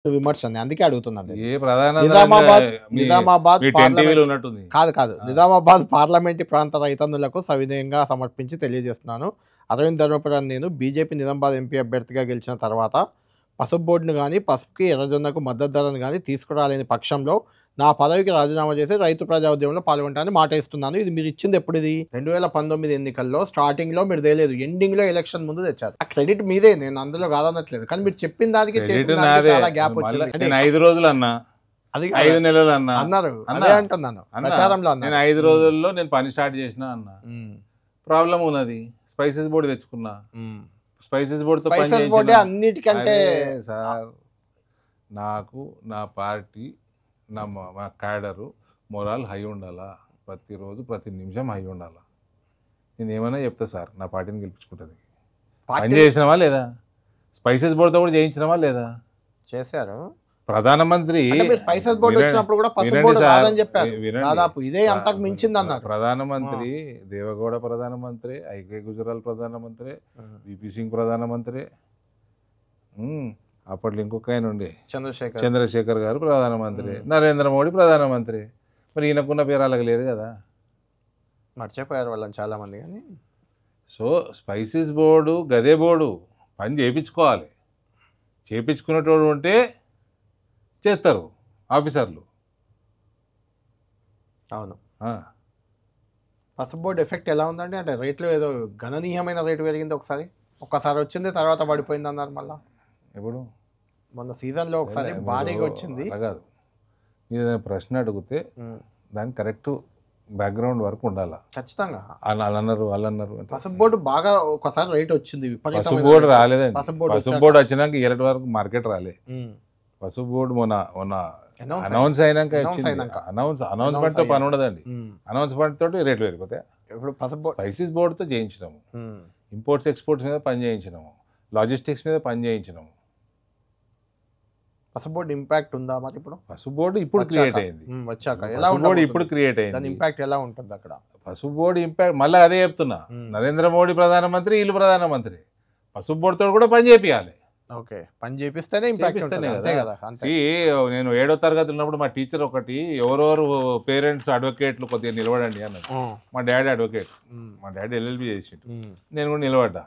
విమర్శని. అందుకే అడుగుతున్నాను నేను. ఏ ప్రధాన నిజామాబాద్ మీ నిజామాబాద్ మీ 10 పార్లమెంట్ టీవీలో ఉన్నట్టుంది. కాదు. నిజామాబాద్ పార్లమెంటు ప్రాంత రైతన్నులకు సవినయంగా సమర్పించి తెలియజేస్తున్నాను. అరవింద్ ధర్మపురాన్ని నేను బీజేపీ నిజామాబాద్ ఎంపీ అభ్యర్థిగా గెలిచిన తర్వాత పసుపు బోర్డును గానీ, పసుపుకి, ఎర్రజొన్నకు మద్దతు ధరను గానీ తీసుకురాలేని పక్షంలో నా పదవికి రాజీనామా చేసి రైతు ప్రజా ఉద్యమంలో పాల్గొంటానని మాట ఇస్తున్నాను. ఇది మీరిచ్చింది ఎప్పుడిది? 2019 ఎన్నికల్లో స్టార్టింగ్‌లో మీరు తేలేదు. ఎండింగ్‌లో ఎలక్షన్ ముందు తెచ్చారు. ఆ క్రెడిట్ మీదే. నేను అందులో కాదనట్లేదు. కానీ మీరు చెప్పిన దానికి చేసిన క్రెడిట్ దానికి నాదే. చాలా గ్యాప్ మళ్ళా వచ్చింది. నేను 5 రోజులు అన్నా, అది 5 నెలలు అన్నా. అన్నారు. అన్నా. అదే అంటున్నాను. అన్నా. ప్రచారంలో నేను అన్నారు. 5 రోజుల్లో నేను పని స్టార్ట్ చేసినా అన్నా. ప్రాబ్లం ఉన్నది. స్పైసెస్ బోర్డు తెచ్చుకున్నా. స్పైసెస్ బోర్డుతో పని స్పైసెస్ బోర్డే చేయించినా. అన్నిటికంటే అరే సార్, నాకు నా పార్టీ మా క్యాడరు మొరాల్ హై ఉండాలా, ప్రతిరోజు ప్రతి నిమిషం హై ఉండాలా. నేను ఏమైనా చెప్తా సార్, నా పార్టీని గెలిపించుకుంటుంది. పని పార్టీ చేసినావా లేదా? స్పైసెస్ బోర్డుతో కూడా చేయించినావా లేదా? చేశారు. ప్రధానమంత్రి అంటే మీరు స్పైసెస్ బోర్డు వచ్చినప్పుడు కూడా పసుపు వినండి బోర్డు సార్, రాదని చెప్పారు. వినండి. దాదాపు ఇదే అంతకు మించింది అన్నారు. ప్రధానమంత్రి దేవగౌడ ప్రధానమంత్రి, ఐకే గుజరాల్ ప్రధానమంత్రి, విపి సింగ్ ప్రధానమంత్రి, అప్పట్లో ఇంకొక ఆయన ఉండే చంద్రశేఖర్ గారు ప్రధానమంత్రి, నరేంద్ర మోడీ ప్రధానమంత్రి. మరి ఈయనకున్న పేరు అలాగ లేదు కదా. మర్చిపోయారు వాళ్ళని చాలా మంది. కానీ సో స్పైసెస్ బోర్డు గదే బోర్డు పని చేయించుకోవాలి. చేయించుకునేటోడు ఉంటే చేస్తారు ఆఫీసర్లు. అవును. పసుపు బోర్డు ఎఫెక్ట్ ఎలా ఉందండి? అంటే రేట్లు ఏదో గణనీయమైన రేటు పెరిగింది. ఒక్కసారి వచ్చింది, తర్వాత పడిపోయింది అన్నారు. మళ్ళీ ఎప్పుడు మొన్న సీజన్లో ఒకసారి భారీగా వచ్చింది. అలా కాదు. మీరు ఏదైనా ప్రశ్న అడిగితే దానికి కరెక్ట్ బ్యాక్గ్రౌండ్ వరకు ఉండాలి. ఖచ్చితంగా వాళ్ళన్నారు పసుపు బోర్డు బాగా ఒకసారి రేట్ వచ్చింది. పసుపు బోర్డు రాలేదండి. పసుపు పసుపు బోర్డు వచ్చినాక ఇలాంటి వరకు మార్కెట్ రాలే. పసుపు బోర్డు మొన్న అనౌన్స్ అయినాక అనౌన్స్మెంట్ తో పని ఉండదండి. అనౌన్స్మెంట్ తోటి రేట్లు పెరిగిపోతాయి. ఇప్పుడు పసుపు స్పైసెస్ బోర్డుతో చేయించినాము, ఇంపోర్ట్స్ ఎక్స్పోర్ట్స్ మీద పని చేయించినాము, లాజిస్టిక్స్ మీద పని చేయించినాము. పసుపు బోర్డు ఇంపాక్ట్ ఉందా మరి? ఇప్పుడు పసుపు బోర్డు ఇప్పుడు క్రియేట్ అయింది. వచ్చాక ఇప్పుడు క్రియేట్ అయింది. దాని ఇంపాక్ట్ ఎలా ఉంటుంది అక్కడ? పసుపు బోర్డు ఇంపాక్ట్ మళ్ళీ అదే చెప్తున్నా. నరేంద్ర మోడీ ప్రధానమంత్రి, వీళ్ళు ప్రధానమంత్రి. పసుపు బోర్డుతో కూడా పని చేపియాలి. ఓకే, పని చేపిస్తేనే ఇంపాక్ట్ ఉంటుంది. అంతే కదా. నేను 7వ తరగతి ఉన్నప్పుడు మా టీచర్ ఒకటి ఎవరెవరు పేరెంట్స్ అడ్వకేట్లు కొద్దిగా నిలబడండి అన్నది. మా డాడీ అడ్వకేట్, మా డాడీ LLB చేసిండు, నేను కూడా నిలబడ్డా.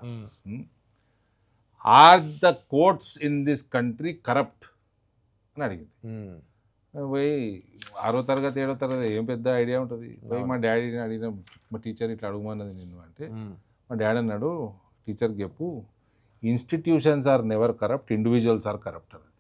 Are the courts in this country corrupt అని అడిగింది. పోయి 6వ తరగతి 7వ తరగతి ఏం పెద్ద ఐడియా ఉంటుంది. పోయి మా డాడీని అడిగిన, మా టీచర్ ఇట్లా అడుగుమన్నది నిన్ను అంటే, మా డాడీ అన్నాడు, టీచర్కి చెప్పు, institutions are never corrupt, individuals are corrupt అన్నది.